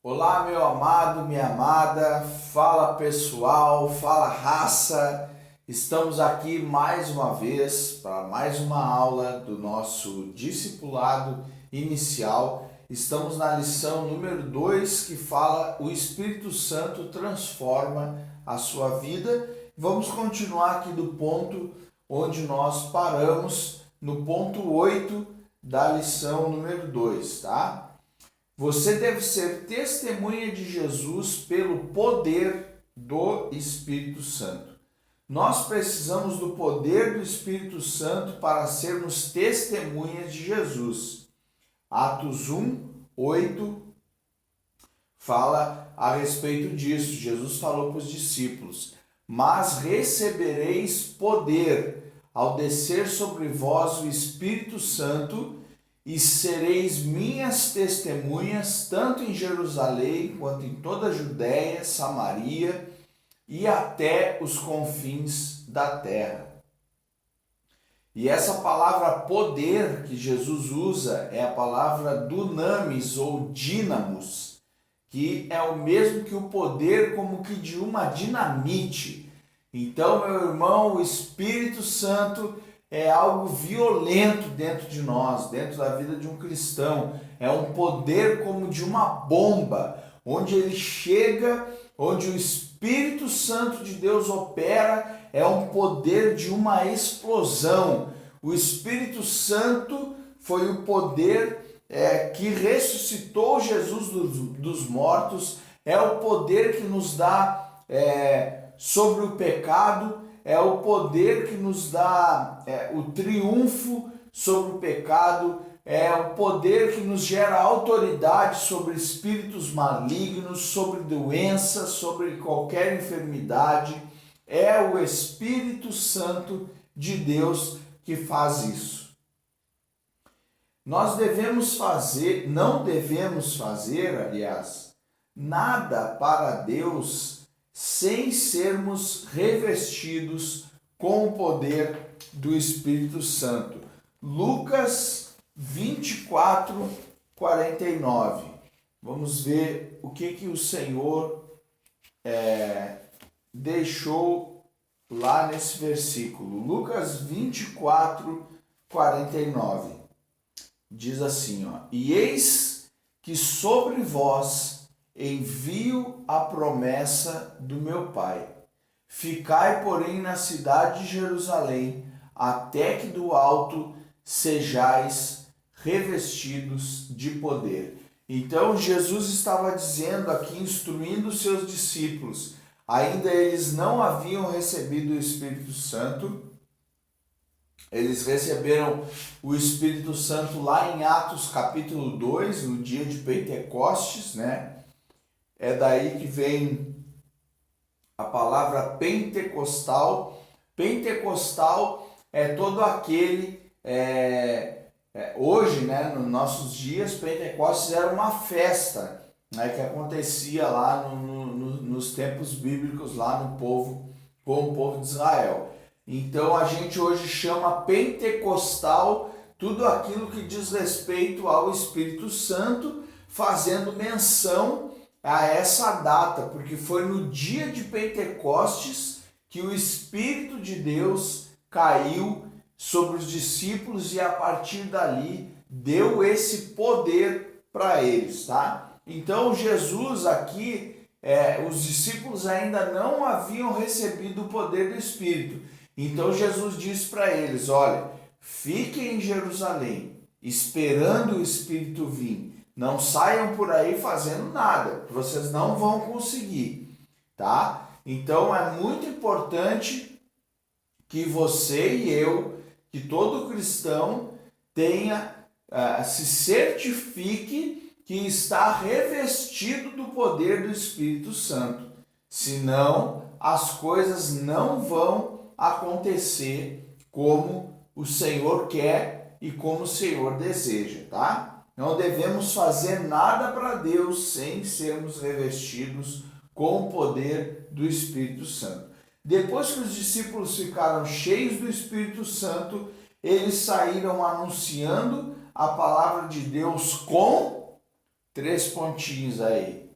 Olá, meu amado, minha amada, fala pessoal, fala raça. Estamos aqui mais uma vez para mais uma aula do nosso discipulado inicial. Estamos na lição número 2 que fala o Espírito Santo transforma a sua vida. Vamos continuar aqui do ponto onde nós paramos, no ponto 8 da lição número 2, tá? Você deve ser testemunha de Jesus pelo poder do Espírito Santo. Nós precisamos do poder do Espírito Santo para sermos testemunhas de Jesus. Atos 1:8 fala a respeito disso. Jesus falou para os discípulos: mas recebereis poder ao descer sobre vós o Espírito Santo, e sereis minhas testemunhas, tanto em Jerusalém, quanto em toda a Judéia, Samaria e até os confins da terra. E essa palavra poder que Jesus usa é a palavra dunamis ou dínamos, que é o mesmo que o poder como que de uma dinamite. Então, meu irmão, o Espírito Santo é algo violento dentro de nós, dentro da vida de um cristão. É um poder como de uma bomba, onde ele chega, onde o Espírito Santo de Deus opera, é um poder de uma explosão. O Espírito Santo foi o poder que ressuscitou Jesus dos mortos, é o poder que nos dá sobre o pecado, é o poder que nos dá o triunfo sobre o pecado, é o poder que nos gera autoridade sobre espíritos malignos, sobre doenças, sobre qualquer enfermidade. É o Espírito Santo de Deus que faz isso. Nós não devemos fazer, aliás, nada para Deus sem sermos revestidos com o poder do Espírito Santo. Lucas 24:49. Vamos ver o que o Senhor deixou lá nesse versículo. Lucas 24:49. Diz assim, e eis que sobre vós envio a promessa do meu Pai. Ficai, porém, na cidade de Jerusalém, até que do alto sejais revestidos de poder. Então, Jesus estava dizendo aqui, instruindo seus discípulos. Ainda eles não haviam recebido o Espírito Santo. Eles receberam o Espírito Santo lá em Atos capítulo 2, no dia de Pentecostes, né? É daí que vem a palavra pentecostal. Pentecostal é todo aquele... hoje, né, nos nossos dias, Pentecostes era uma festa, né, que acontecia lá nos tempos bíblicos, lá no povo, com o povo de Israel. Então a gente hoje chama pentecostal tudo aquilo que diz respeito ao Espírito Santo, fazendo menção a essa data, porque foi no dia de Pentecostes que o Espírito de Deus caiu sobre os discípulos e a partir dali deu esse poder para eles, tá? Então Jesus aqui, os discípulos ainda não haviam recebido o poder do Espírito. Então Jesus disse para eles, olha, fiquem em Jerusalém, esperando o Espírito vir. Não saiam por aí fazendo nada, que vocês não vão conseguir, tá? Então é muito importante que você e eu, que todo cristão tenha, se certifique que está revestido do poder do Espírito Santo. Senão, as coisas não vão acontecer como o Senhor quer e como o Senhor deseja, tá? Não devemos fazer nada para Deus sem sermos revestidos com o poder do Espírito Santo. Depois que os discípulos ficaram cheios do Espírito Santo, eles saíram anunciando a palavra de Deus com 3 pontinhos aí.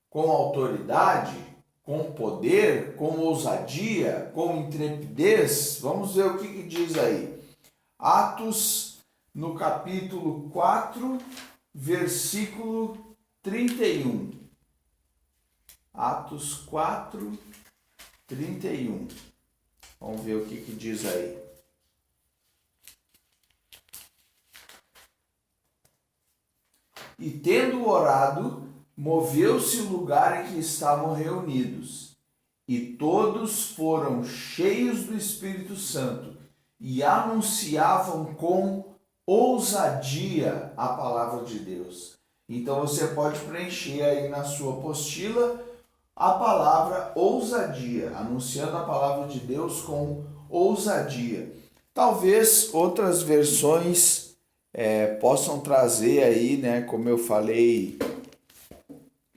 com autoridade, com poder, com ousadia, com intrepidez? Vamos ver o que diz aí. Atos, no capítulo 4, versículo 31. Atos 4, 31. Vamos ver o que diz aí. E tendo orado, moveu-se o lugar em que estavam reunidos, e todos foram cheios do Espírito Santo e anunciavam com ousadia a palavra de Deus. Então você pode preencher aí na sua apostila a palavra ousadia, anunciando a palavra de Deus com ousadia. Talvez outras versões possam trazer aí, né, como eu falei,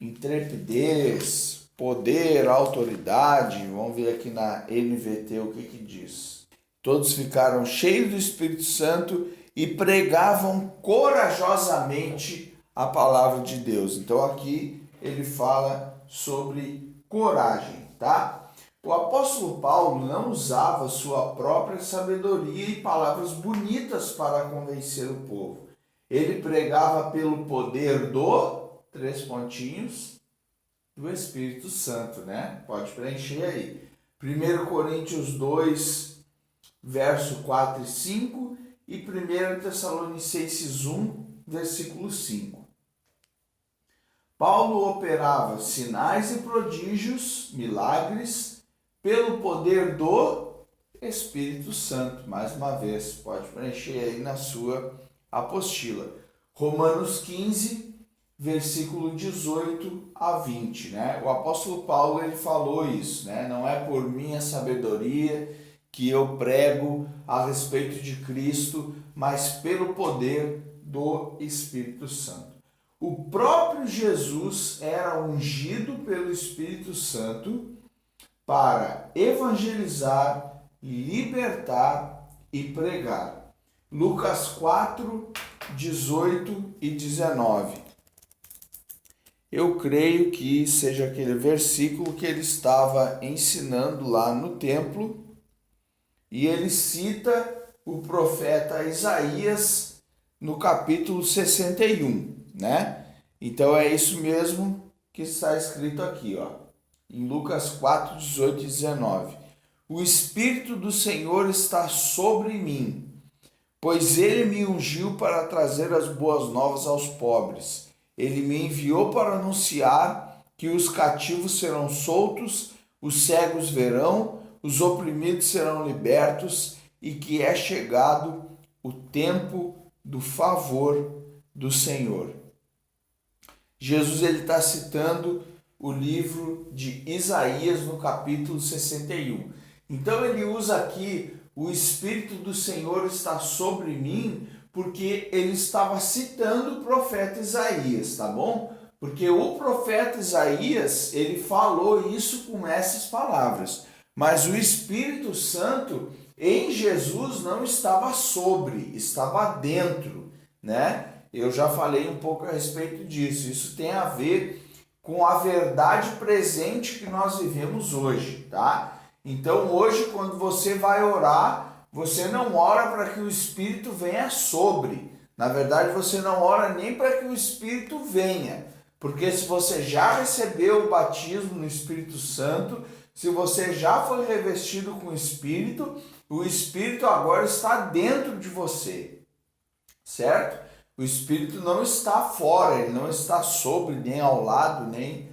intrepidez, poder, autoridade. Vamos ver aqui na NVT o que diz. Todos ficaram cheios do Espírito Santo e pregavam corajosamente a palavra de Deus. Então aqui ele fala sobre coragem, tá? O apóstolo Paulo não usava sua própria sabedoria e palavras bonitas para convencer o povo. Ele pregava pelo poder do, 3 pontinhos, do Espírito Santo, né? Pode preencher aí. 1 Coríntios 2, verso 4 e 5 e 1 Tessalonicenses 1, versículo 5. Paulo operava sinais e prodígios, milagres, pelo poder do Espírito Santo. Mais uma vez, pode preencher aí na sua apostila. Romanos 15, versículo 18 a 20, né? O apóstolo Paulo ele falou isso, né? Não é por minha sabedoria que eu prego a respeito de Cristo, mas pelo poder do Espírito Santo. O próprio Jesus era ungido pelo Espírito Santo para evangelizar, libertar e pregar. Lucas 4, 18 e 19. Eu creio que seja aquele versículo que ele estava ensinando lá no templo e ele cita o profeta Isaías no capítulo 61, né? Então é isso mesmo que está escrito aqui, ó. Em Lucas 4, 18 e 19. O Espírito do Senhor está sobre mim, pois ele me ungiu para trazer as boas novas aos pobres. Ele me enviou para anunciar que os cativos serão soltos, os cegos verão, os oprimidos serão libertos e que é chegado o tempo do favor do Senhor. Jesus ele está citando o livro de Isaías no capítulo 61. Então ele usa aqui o Espírito do Senhor está sobre mim, porque ele estava citando o profeta Isaías, tá bom? Porque o profeta Isaías, ele falou isso com essas palavras. Mas o Espírito Santo em Jesus não estava sobre, estava dentro, né? Eu já falei um pouco a respeito disso. Isso tem a ver com a verdade presente que nós vivemos hoje, tá? Então hoje quando você vai orar, você não ora para que o Espírito venha sobre. Na verdade você não ora nem para que o Espírito venha, porque se você já recebeu o batismo no Espírito Santo, se você já foi revestido com o Espírito agora está dentro de você, certo? O Espírito não está fora, ele não está sobre, nem ao lado, nem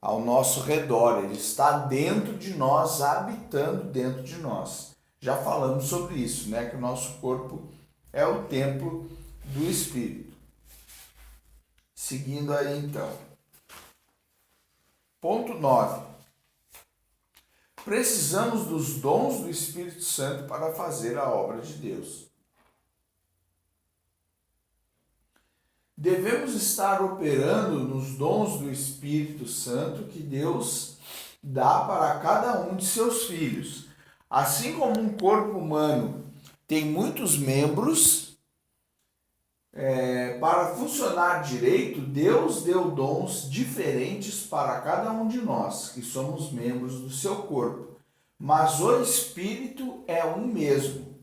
ao nosso redor. Ele está dentro de nós, habitando dentro de nós. Já falamos sobre isso, né? Que o nosso corpo é o templo do Espírito. Seguindo aí então. Ponto 9. Precisamos dos dons do Espírito Santo para fazer a obra de Deus. Devemos estar operando nos dons do Espírito Santo que Deus dá para cada um de seus filhos. Assim como um corpo humano tem muitos membros, para funcionar direito, Deus deu dons diferentes para cada um de nós, que somos membros do seu corpo, mas o Espírito é um mesmo.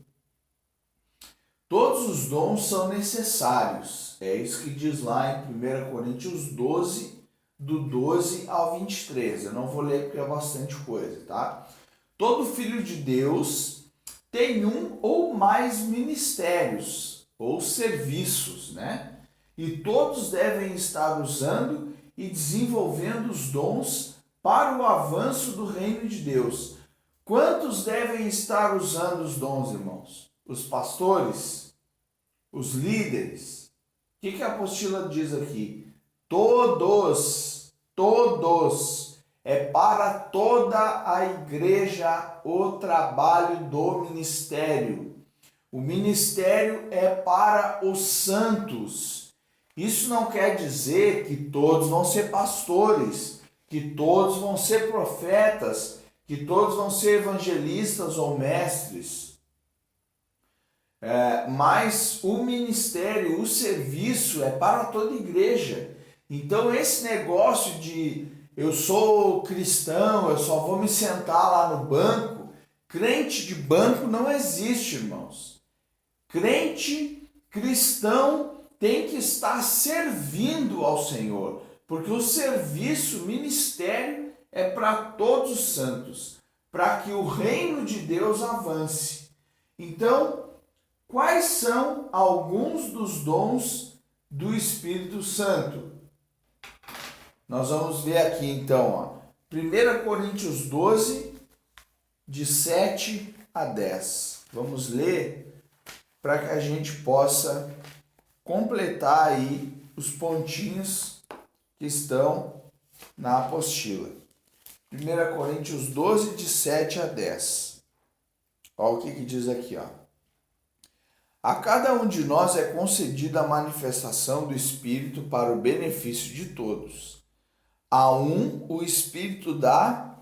Todos os dons são necessários, é isso que diz lá em 1 Coríntios 12, do 12 ao 23. Eu não vou ler porque é bastante coisa, tá? Todo filho de Deus tem um ou mais ministérios ou serviços, né? E todos devem estar usando e desenvolvendo os dons para o avanço do reino de Deus. Quantos devem estar usando os dons, irmãos? Os pastores? Os líderes? O que a apostila diz aqui? Todos. É para toda a igreja o trabalho do ministério. O ministério é para os santos. Isso não quer dizer que todos vão ser pastores, que todos vão ser profetas, que todos vão ser evangelistas ou mestres. Mas o ministério, o serviço é para toda a igreja. Então esse negócio de eu sou cristão, eu só vou me sentar lá no banco, crente de banco não existe, irmãos. Crente cristão tem que estar servindo ao Senhor, porque o serviço, o ministério é para todos os santos, para que o reino de Deus avance. Então, quais são alguns dos dons do Espírito Santo? Nós vamos ver aqui então, 1 Coríntios 12, de 7 a 10. Vamos ler para que a gente possa completar aí os pontinhos que estão na apostila. 1 Coríntios 12, de 7 a 10. Olha o que diz aqui, ó. A cada um de nós é concedida a manifestação do Espírito para o benefício de todos. A um, o Espírito dá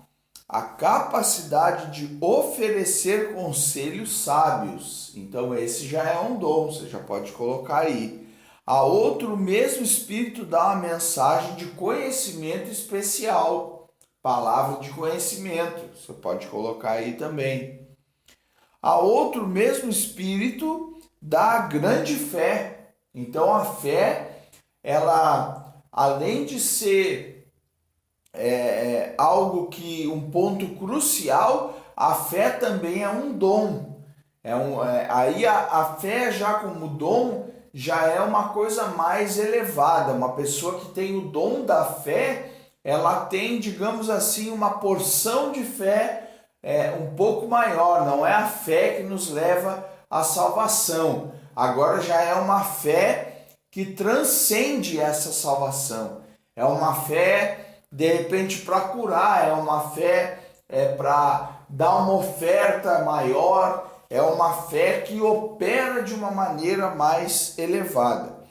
a capacidade de oferecer conselhos sábios. Então esse já é um dom, você já pode colocar aí. A outro, o mesmo Espírito dá uma mensagem de conhecimento especial. Palavra de conhecimento, você pode colocar aí também. A outro, o mesmo Espírito dá a grande fé. Então a fé, ela, além de ser algo que, um ponto crucial, a fé também é um dom. Aí a fé já como dom já é uma coisa mais elevada. Uma pessoa que tem o dom da fé, ela tem, digamos assim, uma porção de fé um pouco maior. Não é a fé que nos leva à salvação. Agora já é uma fé que transcende essa salvação. É uma fé de repente para curar, é uma fé para dar uma oferta maior, é uma fé que opera de uma maneira mais elevada.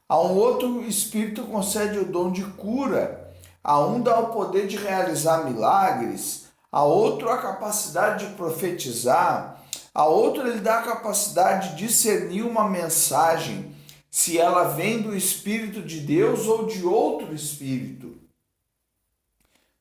A um outro, o Espírito concede o dom de cura, a um dá o poder de realizar milagres, a outro a capacidade de profetizar, a outro ele dá a capacidade de discernir uma mensagem, se ela vem do Espírito de Deus ou de outro Espírito.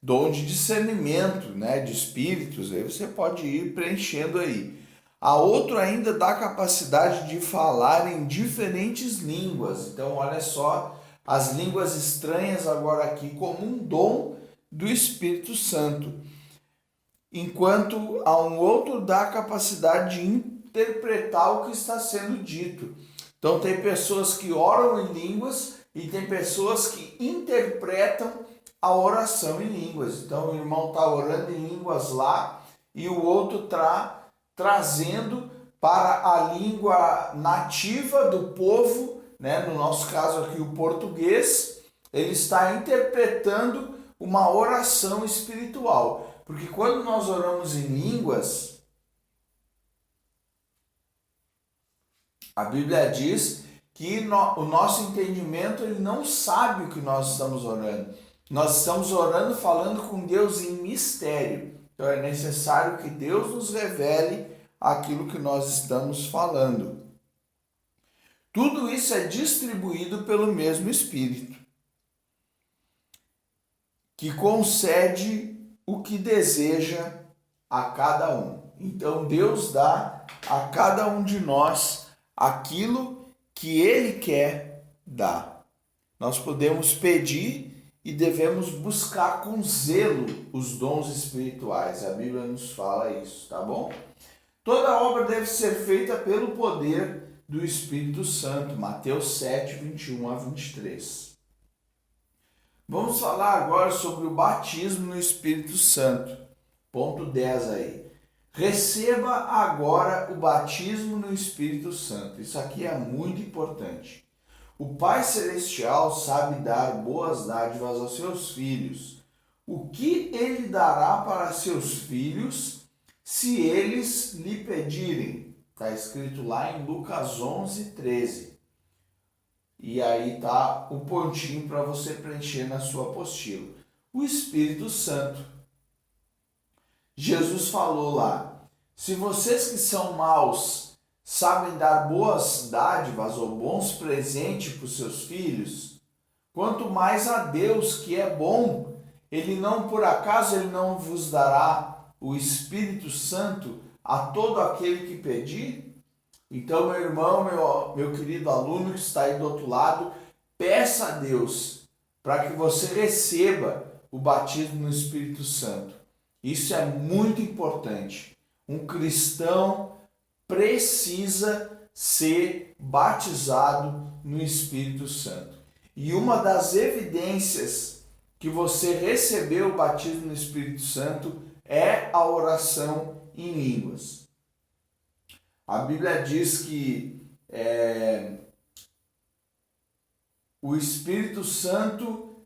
Dom de discernimento, né, de espíritos, aí você pode ir preenchendo aí. A outro ainda dá a capacidade de falar em diferentes línguas. Então, olha só, as línguas estranhas agora aqui como um dom do Espírito Santo. Enquanto a um outro dá a capacidade de interpretar o que está sendo dito. Então, tem pessoas que oram em línguas e tem pessoas que interpretam a oração em línguas. Então o irmão está orando em línguas lá e o outro está trazendo para a língua nativa do povo, né? No nosso caso aqui o português, ele está interpretando uma oração espiritual. Porque quando nós oramos em línguas, a Bíblia diz que o nosso entendimento ele não sabe o que nós estamos orando. Nós estamos orando, falando com Deus em mistério. Então é necessário que Deus nos revele aquilo que nós estamos falando. Tudo isso é distribuído pelo mesmo Espírito, que concede o que deseja a cada um. Então Deus dá a cada um de nós aquilo que Ele quer dar. Nós podemos pedir e devemos buscar com zelo os dons espirituais. A Bíblia nos fala isso, tá bom? Toda obra deve ser feita pelo poder do Espírito Santo. Mateus 7, 21 a 23. Vamos falar agora sobre o batismo no Espírito Santo. Ponto 10 aí. Receba agora o batismo no Espírito Santo. Isso aqui é muito importante. O Pai Celestial sabe dar boas dádivas aos seus filhos. O que Ele dará para seus filhos se eles lhe pedirem? Está escrito lá em Lucas 11, 13. E aí está o pontinho para você preencher na sua apostila. O Espírito Santo. Jesus falou lá: se vocês que são maus sabem dar boas dádivas ou bons presentes para os seus filhos, quanto mais a Deus que é bom, Ele não, por acaso, Ele não vos dará o Espírito Santo a todo aquele que pedir? Então, meu irmão, meu querido aluno que está aí do outro lado, peça a Deus para que você receba o batismo no Espírito Santo. Isso é muito importante. Um cristão precisa ser batizado no Espírito Santo. E uma das evidências que você recebeu o batismo no Espírito Santo é a oração em línguas. A Bíblia diz que o Espírito Santo,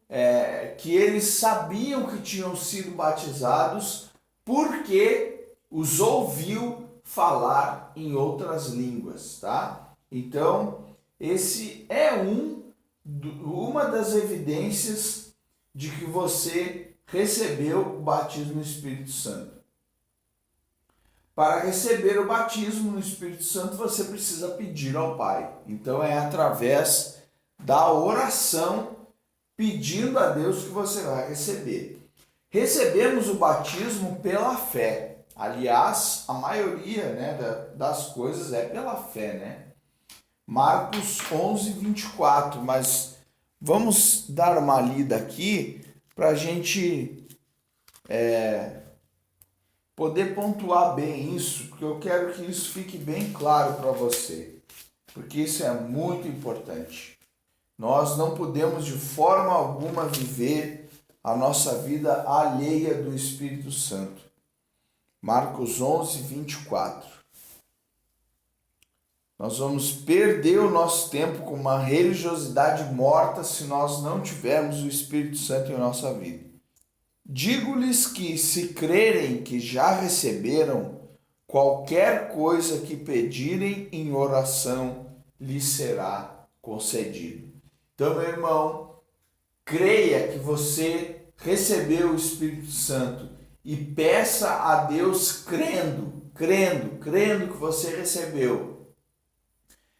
que eles sabiam que tinham sido batizados porque os ouviu falar em outras línguas, tá? Então, esse é uma das evidências de que você recebeu o batismo no Espírito Santo. Para receber o batismo no Espírito Santo, você precisa pedir ao Pai. Então, é através da oração, pedindo a Deus que você vai receber. Recebemos o batismo pela fé. Aliás, a maioria, das coisas é pela fé, né? Marcos 11, 24. Mas vamos dar uma lida aqui para a gente poder pontuar bem isso, porque eu quero que isso fique bem claro para você, porque isso é muito importante. Nós não podemos de forma alguma viver a nossa vida alheia do Espírito Santo. Marcos 11, 24. Nós vamos perder o nosso tempo com uma religiosidade morta se nós não tivermos o Espírito Santo em nossa vida. Digo-lhes que, se crerem que já receberam, qualquer coisa que pedirem em oração lhes será concedido. Então, meu irmão, creia que você recebeu o Espírito Santo e peça a Deus crendo que você recebeu.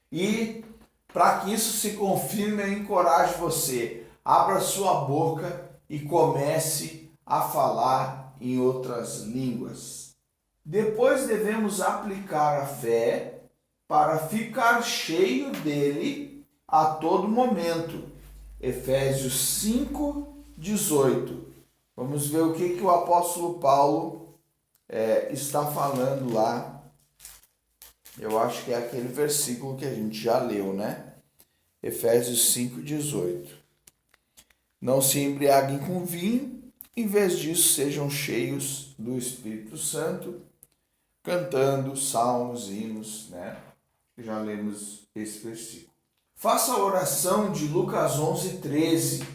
E para que isso se confirme, eu encorajo você, abra sua boca e comece a falar em outras línguas. Depois devemos aplicar a fé para ficar cheio dele a todo momento. Efésios 5, 18. Vamos ver o que o apóstolo Paulo está falando lá. Eu acho que é aquele versículo que a gente já leu, né? Efésios 5, 18. Não se embriaguem com vinho, em vez disso, sejam cheios do Espírito Santo, cantando salmos, hinos, né? Já lemos esse versículo. Faça a oração de Lucas 11, 13,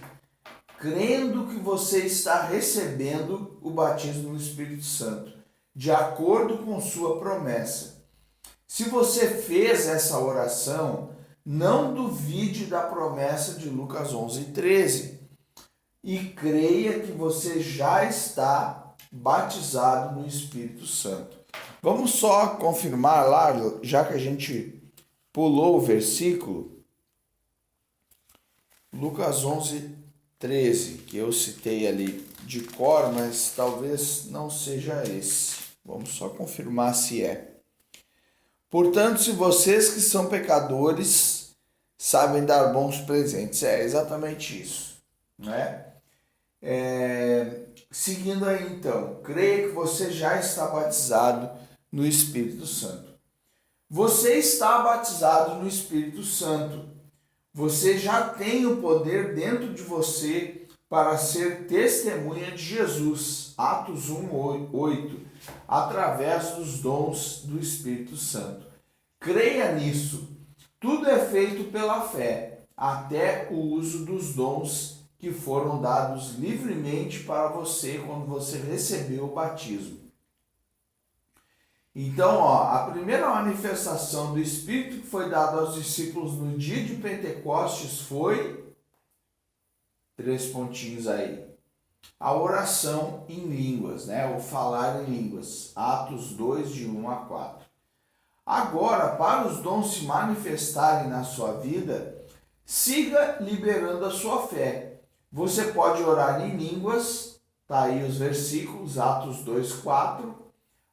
crendo que você está recebendo o batismo no Espírito Santo, de acordo com sua promessa. Se você fez essa oração, não duvide da promessa de Lucas 11, 13. E creia que você já está batizado no Espírito Santo. Vamos só confirmar lá, já que a gente pulou o versículo, Lucas 11:13, que eu citei ali de cor, mas talvez não seja esse. Vamos só confirmar se é. Portanto, se vocês que são pecadores sabem dar bons presentes, é exatamente isso, né? Seguindo aí então, creia que você já está batizado no Espírito Santo. Você está batizado no Espírito Santo. Você já tem o poder dentro de você para ser testemunha de Jesus. Atos 1:8, através dos dons do Espírito Santo. Creia nisso. Tudo é feito pela fé, até o uso dos dons que foram dados livremente para você quando você recebeu o batismo. Então, a primeira manifestação do Espírito que foi dada aos discípulos no dia de Pentecostes foi, 3 pontinhos aí, a oração em línguas, né? O falar em línguas, Atos 2, de 1 a 4. Agora, para os dons se manifestarem na sua vida, siga liberando a sua fé. Você pode orar em línguas, tá aí os versículos, Atos 2, 4,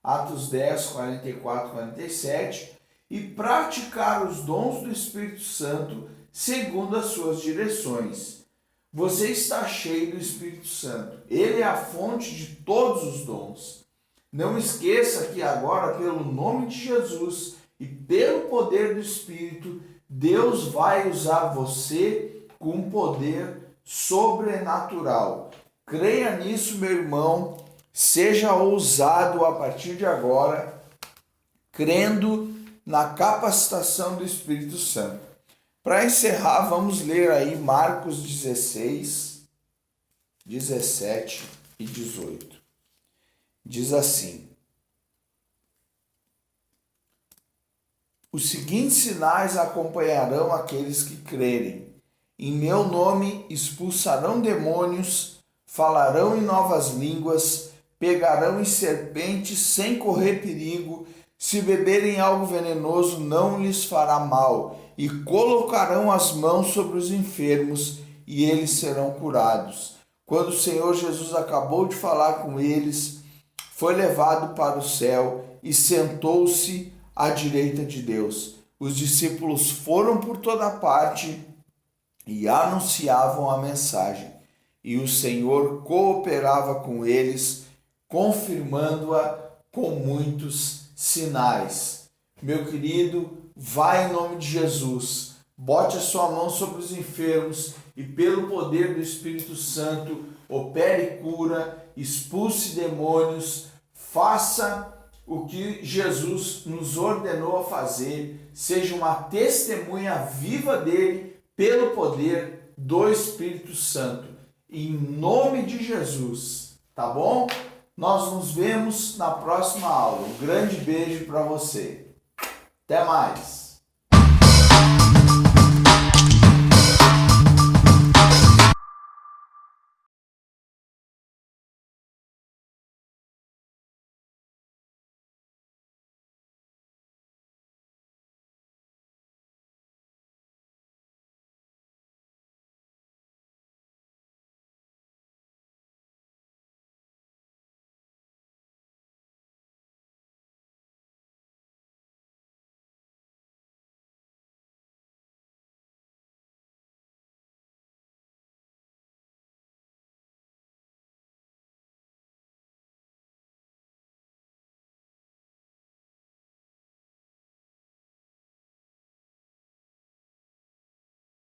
Atos 10, 44, 47, e praticar os dons do Espírito Santo segundo as suas direções. Você está cheio do Espírito Santo. Ele é a fonte de todos os dons. Não esqueça que agora, pelo nome de Jesus e pelo poder do Espírito, Deus vai usar você com poder sobrenatural. Creia nisso, meu irmão. Seja ousado a partir de agora, crendo na capacitação do Espírito Santo. Para encerrar, vamos ler aí Marcos 16, 17 e 18. Diz assim: os seguintes sinais acompanharão aqueles que crerem. Em meu nome expulsarão demônios, falarão em novas línguas, pegarão em serpentes sem correr perigo, se beberem algo venenoso não lhes fará mal, e colocarão as mãos sobre os enfermos e eles serão curados. Quando o Senhor Jesus acabou de falar com eles, foi levado para o céu e sentou-se à direita de Deus. Os discípulos foram por toda parte e anunciavam a mensagem, e o Senhor cooperava com eles, confirmando-a com muitos sinais. Meu querido, vai em nome de Jesus, bote a sua mão sobre os enfermos e pelo poder do Espírito Santo, opere cura, expulse demônios, faça o que Jesus nos ordenou a fazer, seja uma testemunha viva dele pelo poder do Espírito Santo. Em nome de Jesus, tá bom? Nós nos vemos na próxima aula. Um grande beijo para você. Até mais!